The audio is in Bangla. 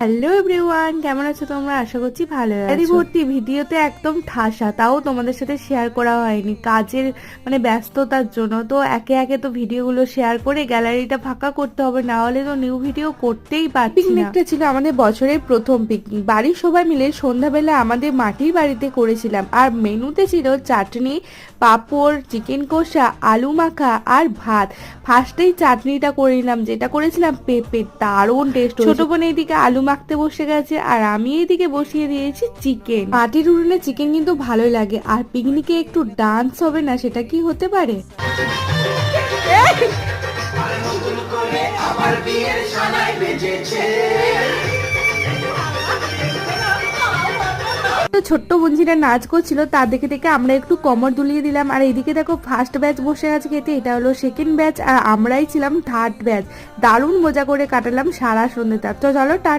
হ্যালো এভরিওয়ান, কেমন আছো তোমরা? আশা করছি ভালো আছো। ভর্তি ভিডিওতে একদম ঠাসা, তাও তোমাদের সাথে শেয়ার করা হয়নি কাজের ব্যস্ততার জন্য। তো একে একে তো ভিডিওগুলো শেয়ার করে গ্যালারিটা ফাঁকা করতে হবে, না হলে তো নিউ ভিডিও করতেই পারছি না। পিকনিকটা ছিল আমাদের বছরের প্রথম পিকনিক, বাড়ির সবাই মিলে সন্ধ্যাবেলা আমাদের মাটির বাড়িতে করেছিলাম। আর মেনুতে ছিল চাটনি, পাঁপড়, চিকেন কষা, আলু মাখা আর ভাত। ফার্স্টেই চাটনিটা করে নিলাম, যেটা করেছিলাম পেঁপে, দারুণ টেস্ট। ছোট বোন এইদিকে আলু মাখতে বসে গেছে আর আমি এইদিকে বসিয়ে দিয়েছি চিকেন। মাটির উনুনে চিকেন কিন্তু ভালোই লাগে, আর পিকনিকে একটু ডান্স হবে না, সেটা কি হতে পারে? তো ছোট্ট বঞ্জিরা নাচ করছিল, তা দেখে দেখে আমরা একটু কোমর দুলিয়ে দিলাম। আর এইদিকে দেখো ফার্স্ট ব্যাচ বসে আছে খেতে, এটা হলো সেকেন্ড ব্যাচ আর আমরাই ছিলাম থার্ড ব্যাচ। দারুণ মজা করে কাটালাম সারা সন্ধ্যেটা। তো চলো টাটা।